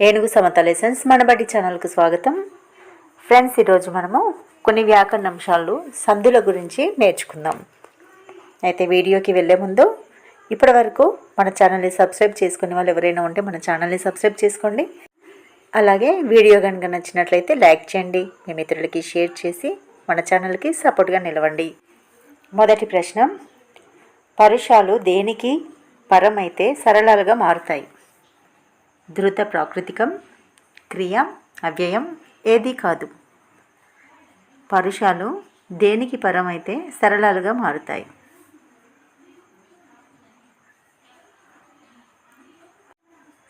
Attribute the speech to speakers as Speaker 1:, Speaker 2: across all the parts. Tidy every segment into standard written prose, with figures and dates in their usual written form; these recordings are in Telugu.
Speaker 1: ఏనుగు సమత లెసన్స్ మనబడి ఛానల్కు స్వాగతం. ఫ్రెండ్స్, ఈరోజు మనము కొన్ని వ్యాకరణ అంశాలు సందుల గురించి నేర్చుకుందాం. అయితే వీడియోకి వెళ్ళే ముందు ఇప్పటి వరకు మన ఛానల్ని సబ్స్క్రైబ్ చేసుకునే వాళ్ళు ఎవరైనా ఉంటే మన ఛానల్ని సబ్స్క్రైబ్ చేసుకోండి. అలాగే వీడియో కనుక నచ్చినట్లయితే లైక్ చేయండి, మీ మిత్రులకి షేర్ చేసి మన ఛానల్కి సపోర్ట్గా నిలవండి. మొదటి ప్రశ్న, పరుషాలు దేనికి పరమైతే సరళాలుగా మారుతాయి? ధృత ప్రాకృతికం, క్రియ, అవ్యయం, ఏది కాదు. పరుషాలు దేనికి పరమైతే సరళాలుగా మారుతాయి?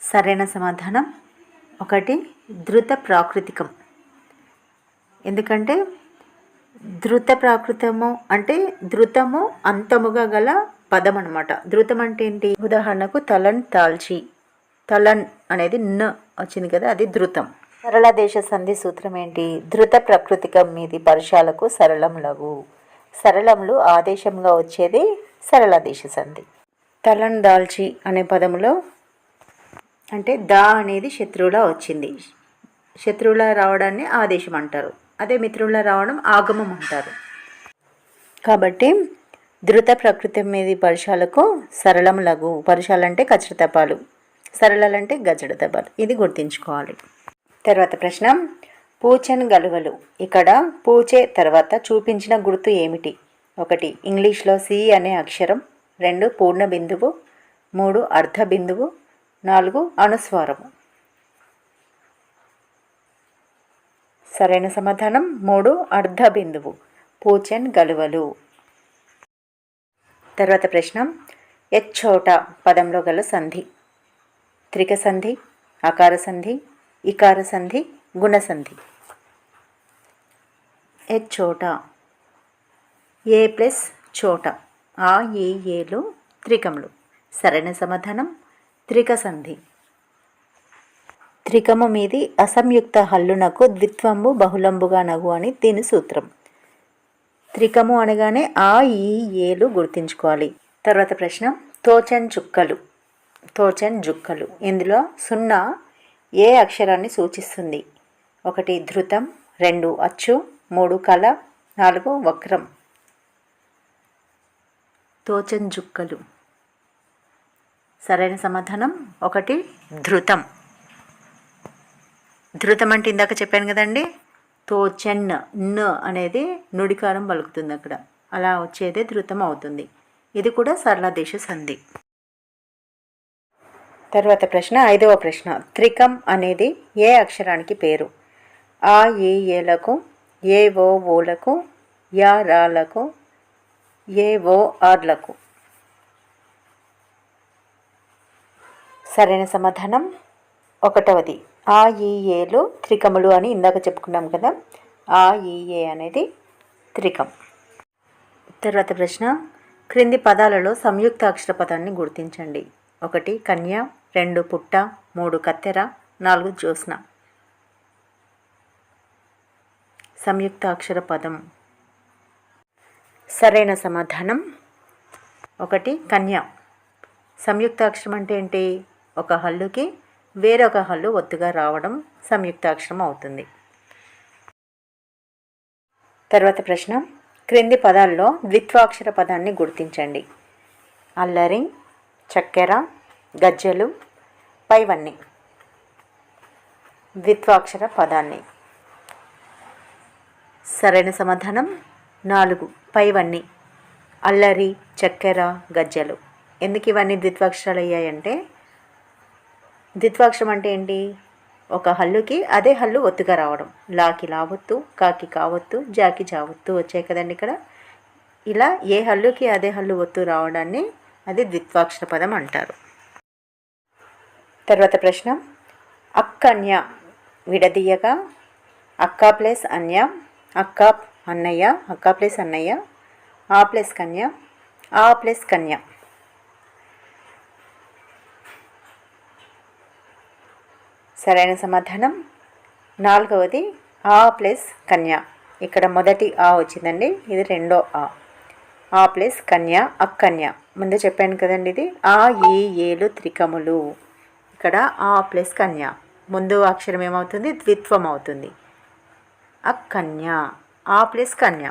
Speaker 1: సరైన సమాధానం 1 ధృత ప్రాకృతికం. ఎందుకంటే ధృత ప్రాకృతము అంటే ధృతము అంతముగా గల పదం అన్నమాట. ధృతం అంటే ఏంటి? ఉదాహరణకు తలన్ తాల్చి, తలన్ అనేది న వచ్చింది కదా, అది ధృతం. సరళ దేశ సంధి సూత్రం ఏంటి? ధృత ప్రకృతికం మీది పరుషాలకు సరళములగు. సరళములు ఆదేశంగా వచ్చేది సరళ దేశ సంధి. తలన్ దాల్చి అనే పదములో అంటే దా అనేది శత్రువులా వచ్చింది. శత్రువులా రావడాన్ని ఆదేశం అంటారు, అదే మిత్రువులా రావడం ఆగమం అంటారు. కాబట్టి ధృత ప్రకృతి మీది పరుషాలకు సరళములగు. పరుషాలంటే కచరతపాలు, సరళాలంటే గజడతపాలు. ఇది గుర్తుంచుకోవాలి. తర్వాత ప్రశ్న, పూచెన్ గలువలు. ఇక్కడ పూచే తర్వాత చూపించిన గుర్తు ఏమిటి? 1 ఇంగ్లీష్లో సి అనే అక్షరం, 2 పూర్ణ బిందువు, 3 అర్ధ బిందువు, 4 అనుస్వారము. సరైన సమాధానం 3 అర్ధ బిందువు, పూచెన్ గలువలు. తర్వాత ప్రశ్న, ఎచ్చోట పదంలో గల సంధి. త్రిక సంధి, అకార సంధి, ఇకార సంధి, గుణ సంధి. ఎచ్చోట, ఏ ప్లస్ చోట, ఆ ఈ ఏలు త్రికములు. సరైన సమాధానం త్రిక సంధి. త్రికము మీది అసంయుక్త హల్లునకు ద్విత్వంబు బహుళంబుగా నగు అని దీని సూత్రం. త్రికము అనగానే ఆ ఈ ఏలు గుర్తుంచుకోవాలి. తర్వాత ప్రశ్న, తోచన్ చుక్కలు. తోచన్ జుక్కలు. ఇందులో 0 ఏ అక్షరాన్ని సూచిస్తుంది? 1 ధృతం, 2 అచ్చు, 3 కల, 4 వక్రం. తోచన్ జుక్కలు. సరైన సమాధానం 1 ధృతం. ధృతం అంటే ఇందాక చెప్పాను కదండి, తోచన్ న అనేది నుడికారం పలుకుతుంది అక్కడ, అలా వచ్చేదే ధృతం అవుతుంది. ఇది కూడా సరళ దేశ సంధి. తర్వాత ప్రశ్న, 5వ ప్రశ్న, త్రికం అనేది ఏ అక్షరానికి పేరు? ఆ ఈ ఏలకు, ఏ ఓ ఓలకు, యా రాలకు, ఏ ఓ ఆర్లకు. సరైన సమాధానం 1వది ఆ ఈ ఏలు త్రికములు అని ఇందాక చెప్పుకున్నాం కదా, ఆ ఈ ఏ అనేది త్రికం. తర్వాత ప్రశ్న, క్రింది పదాలలో సంయుక్త అక్షర పదాన్ని గుర్తించండి. 1 కన్య, 2 పుట్ట, 3 కత్తెర, 4 జ్యోత్స్న. సంయుక్త అక్షర పదం. సరైన సమాధానం 1 కన్య. సంయుక్త అక్షరం అంటే ఏంటి? ఒక హల్లుకి వేరొక హల్లు ఒత్తుగా రావడం సంయుక్త అక్షరం అవుతుంది. తర్వాత ప్రశ్న, క్రింది పదాల్లో ద్విత్వాక్షర పదాన్ని గుర్తించండి. అల్లరి, చక్కెర, గజ్జెలు, పైవన్నీ. ద్విత్వాక్షర పదాన్ని. సరైన సమాధానం 4 పైవన్నీ. అల్లరి, చక్కెర, గజ్జెలు. ఎందుకు ఇవన్నీ ద్విత్వాక్షరాలు అయ్యాయంటే, ద్విత్వాక్షరం అంటే ఏంటి? ఒక హల్లుకి అదే హల్లు ఒత్తుగా రావడం. లాకి లావొత్తు, కాకి కావొత్తు, జాకి జావొత్తు వచ్చాయి కదండి ఇక్కడ. ఇలా ఏ హల్లుకి అదే హల్లు ఒత్తు రావడాన్ని అది ద్విత్వాక్షర పదం అంటారు. తర్వాత ప్రశ్న, అక్కన్య విడదీయగా అక్క ప్లస్ అన్య, అక్క అన్నయ్య, అక్క ప్లస్ అన్నయ్య, ఆ ప్లస్ కన్య, ఆ ప్లస్ కన్య. సరైన సమాధానం 4వది ఆ ప్లస్ కన్య. ఇక్కడ మొదటి ఆ వచ్చిందండి, ఇది రెండో ఆ ప్లస్ కన్య, అక్కన్య. ముందు చెప్పాను కదండి, ఇది ఆ ఈ ఏలు త్రికములు. ఇక్కడ ఆ ప్లస్ కన్య. ముందు అక్షరం ఏమవుతుంది? ద్విత్వం అవుతుంది. అకన్య, ఆ ప్లస్ కన్య.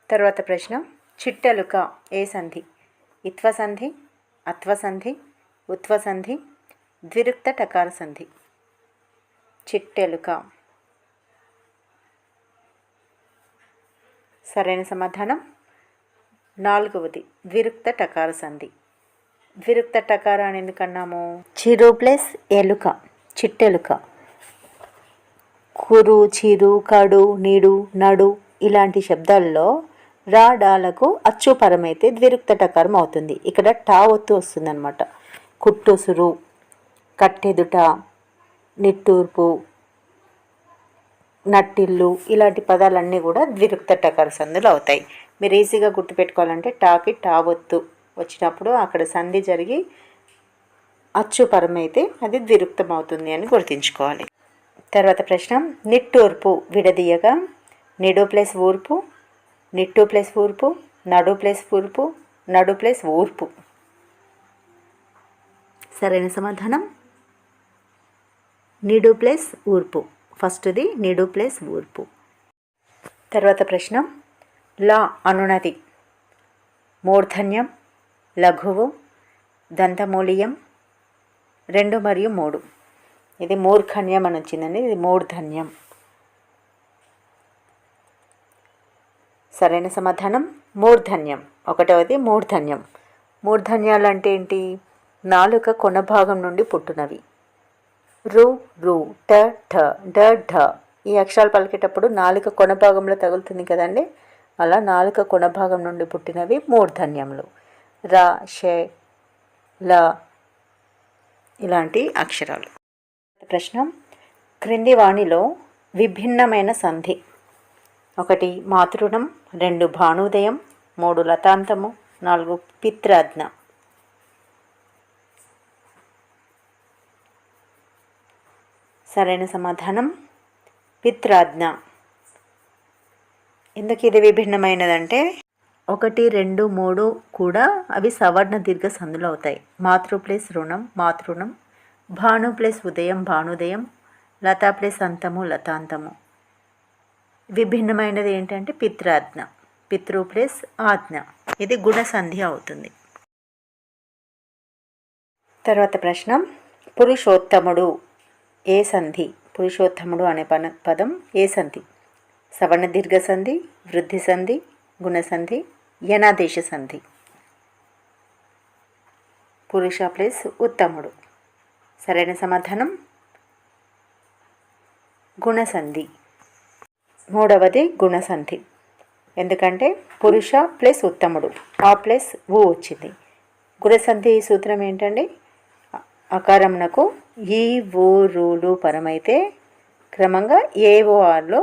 Speaker 1: తర్వాత ప్రశ్న, చిట్టెలుక ఏ సంధి? ఇత్వ సంధి, అత్వ సంధి, ఉత్వ సంధి, ద్విరుక్త టకార సంధి. చిట్టెలుక. సరైన సమాధానం 4వది ద్విరుక్త టకార సంధి. ద్విరుక్త టకార అని ఎందుకన్నాము? చిరు ప్లస్ ఎలుక, చిట్టెలుక. కురు, చిరు, కడు, నిడు, నడు ఇలాంటి శబ్దాల్లో రా డాలకు అచ్చు పరమైతే ద్విరుక్త టకారం అవుతుంది. ఇక్కడ టా ఒత్తు వస్తుందన్నమాట. కుట్టుసురు, కట్టెదుట, నిట్టూర్పు, నట్టిల్లు ఇలాంటి పదాలన్నీ కూడా ద్విరుక్త టకార సంధులు అవుతాయి. మీరు ఈజీగా గుర్తుపెట్టుకోవాలంటే టాకి టా ఒత్తు వచ్చినప్పుడు అక్కడ సంధి జరిగి అచ్చు పరమైతే అది ద్విరుక్తం అవుతుంది అని గుర్తుంచుకోవాలి. తర్వాత ప్రశ్న, నిట్టూర్పు విడదీయగా నిడు ప్లస్ ఊర్పు, నిట్టు ప్లస్ ఊర్పు, నడు ప్లస్ ఊర్పు, నడు ప్లస్ ఊర్పు. సరైన సమాధానం నిడు ప్లస్ ఊర్పు. ఫస్ట్ది నిడు ప్లస్ ఊర్పు. తర్వాత ప్రశ్న, లా అనునది మూర్ధన్యం, లఘువు, దంతమూలీయం 2 మరియు 3. ఇది మూర్ధన్యం అని వచ్చిందండి, ఇది మూర్ధన్యం. సరైన సమాధానం మూర్ధన్యం. 1వది మూర్ధన్యం. మూర్ధన్యాలు అంటే ఏంటి? నాలుక కొన భాగం నుండి పుట్టినవి. రు, రు, ట, ఠ, డ, ఢ ఈ అక్షరాలు పలికేటప్పుడు నాలుక కొన భాగంలో తగులుతుంది కదండి, అలా నాలుక కొన భాగం నుండి పుట్టినవి మూర్ధన్యములు. ర, ష, ల ఇలాంటి అక్షరాలు. ప్రశ్న, క్రింది వాణిలో విభిన్నమైన సంధి 1 మాతృణం, 2 భానుదయం, 3 లతాంతము, 4 పిత్రాజ్ఞ. సరైన సమాధానం పిత్రాజ్ఞ. ఎందుకు ఇది విభిన్నమైనదంటే 1, 2, 3 కూడా అవి సవర్ణ దీర్ఘ సంధులు అవుతాయి. మాతృ ప్లస్ రుణం మాతృణం, భాను ప్లస్ ఉదయం భానుదయం, లత ప్లస్ అంతము లతాంతము. విభిన్నమైనది ఏంటంటే పిత్రాజ్ఞ, పితృ ప్లస్ ఆజ్ఞ. ఇది గుణసంధి అవుతుంది. తర్వాత ప్రశ్న, పురుషోత్తముడు ఏ సంధి? పురుషోత్తముడు అనే పదం ఏ సంధి? సవర్ణ దీర్ఘ సంధి, వృద్ధి సంధి, గుణసంధి, యనాదేశ సంధి. పురుష ప్లస్ ఉత్తముడు. సరైన సమాధానం గుణసంధి. 3వది గుణసంధి. ఎందుకంటే పురుష ప్లస్ ఉత్తముడు, ఆ ప్లస్ ఊ వచ్చింది. గుణసంధి సూత్రం ఏంటండి? అకారమునకు ఈ ఊ రూలు పరమైతే క్రమంగా ఏఓఆర్లో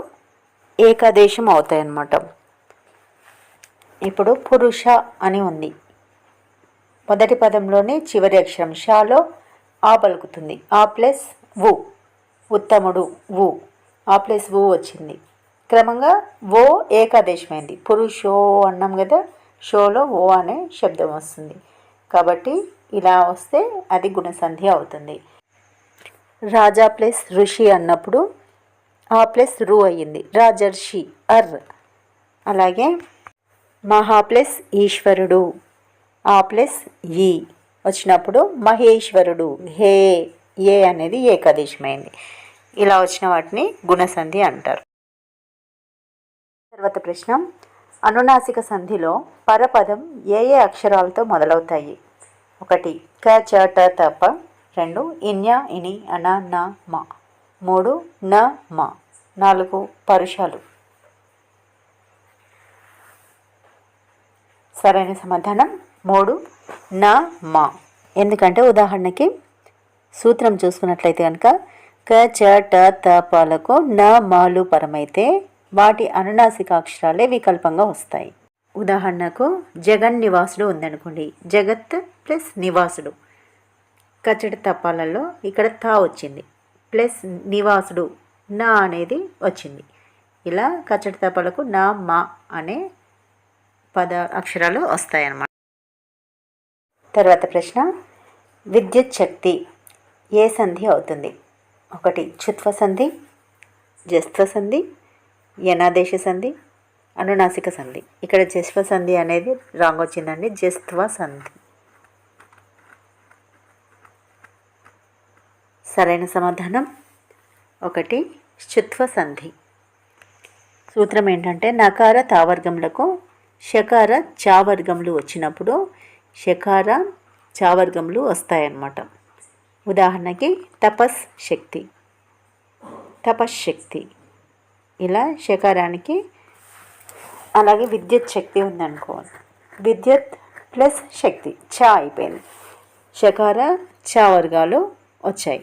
Speaker 1: ఏకాదేశం అవుతాయన్నమాట. ఇప్పుడు పురుష అని ఉంది. మొదటి పదంలోనే చివరి అక్షరం షాలో ఆ పలుకుతుంది. ఆ ప్లస్ ఊ, ఉత్తముడు ఊ, ఆ ప్లస్ ఊ వచ్చింది. క్రమంగా ఓ ఏకాదేశమైంది. పురుషో అన్నాం కదా, షోలో ఓ అనే శబ్దం వస్తుంది. కాబట్టి ఇలా వస్తే అది గుణసంధి అవుతుంది. రాజా ప్లస్ ఋషి అన్నప్పుడు ఆ ప్లస్ రు అయ్యింది, రాజర్షి అర్. అలాగే మహా ప్లస్ ఈశ్వరుడు, ఆ ప్లస్ ఈ వచ్చినప్పుడు మహేశ్వరుడు, హే ఏ అనేది ఏకాదేశమైంది. ఇలా వచ్చిన వాటిని గుణసంధి అంటారు. తర్వాత ప్రశ్న, అనునాసిక సంధిలో పరపదం ఏ ఏ అక్షరాలతో మొదలవుతాయి? 1 క, చ, ట, త, ప, 2 ఇన్య, ఇని, అన, న, మ, 3 న, మ, 4 పరుషాలు. సరైన సమాధానం 3 న, మ. ఎందుకంటే ఉదాహరణకి సూత్రం చూసుకున్నట్లయితే కనుక క, చ, ట, త, పలకు న, మాలు పరమైతే వాటి అనునాసిక అక్షరాలే వికల్పంగా వస్తాయి. ఉదాహరణకు జగన్ నివాసుడు ఉందనుకోండి, జగత్ ప్లస్ నివాసుడు. కచ్చడి తప్పాలలో ఇక్కడ తా వచ్చింది, ప్లస్ నివాసుడు నా అనేది వచ్చింది. ఇలా కచ్చడి తప్పాలకు నా మా అనే అక్షరాలు వస్తాయన్నమాట. తర్వాత ప్రశ్న, విద్యుత్ శక్తి ఏ సంధి అవుతుంది? ఒకటి చుత్వ సంధి, జస్త్వ సంధి, యనాదేశ సంధి, అనునాసిక సంధి. ఇక్కడ జస్త్వ సంధి అనేది రాంగ్ వచ్చిందండి, జస్త్వ సంధి. సరైన సమాధానం ఒకటి చుత్వ సంధి. సూత్రం ఏంటంటే నకార తావర్గములకు షకార చావర్గములు వచ్చినప్పుడు షకార చావర్గములు వస్తాయన్నమాట. ఉదాహరణకి తపశ్శక్తి, తపశ్శక్తి ఇలా షకారానికి. అలాగే విద్యుత్ శక్తి ఉందనుకోవాలి, విద్యుత్ ప్లస్ శక్తి చా అయిపోయింది, షకార చా వర్గాలు వచ్చాయి.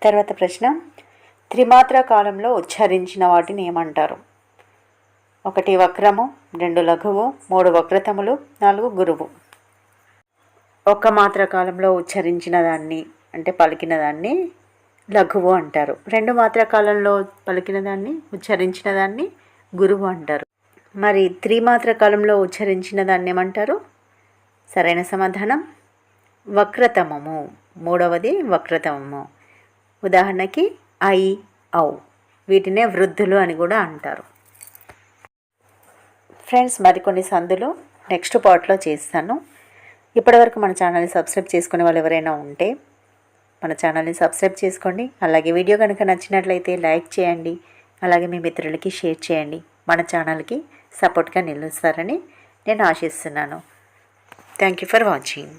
Speaker 1: తర్వాత ప్రశ్న, త్రిమాత్ర కాలంలో ఉచ్చరించిన వాటిని ఏమంటారు? ఒకటి వక్రము, రెండు లఘువు, మూడు వక్రతములు, నాలుగు గురువు. ఒక్క మాత్ర కాలంలో ఉచ్చరించిన దాన్ని అంటే పలికిన దాన్ని లఘువు అంటారు. రెండు మాత్ర కాలంలో పలికిన దాన్ని ఉచ్చరించిన దాన్ని గురువు అంటారు. మరి త్రిమాత్ర కాలంలో ఉచ్చరించిన దాన్ని ఏమంటారు? సరైన సమాధానం వక్రతమము. మూడవది వక్రతమము. ఉదాహరణకి ఐ, ఔ, వీటినే వృద్ధులు అని కూడా అంటారు. ఫ్రెండ్స్, మరికొన్ని సందులు నెక్స్ట్ పార్ట్లో చేస్తాను. ఇప్పటివరకు మన ఛానల్ని సబ్స్క్రైబ్ చేసుకునే వాళ్ళు ఎవరైనా ఉంటే మన ఛానల్ని సబ్స్క్రైబ్ చేసుకోండి. అలాగే వీడియో కనుక నచ్చినట్లయితే లైక్ చేయండి. అలాగే మీ మిత్రులకి షేర్ చేయండి. మన ఛానల్కి సపోర్ట్గా నిలుస్తారని నేను ఆశిస్తున్నాను. Thank you for watching.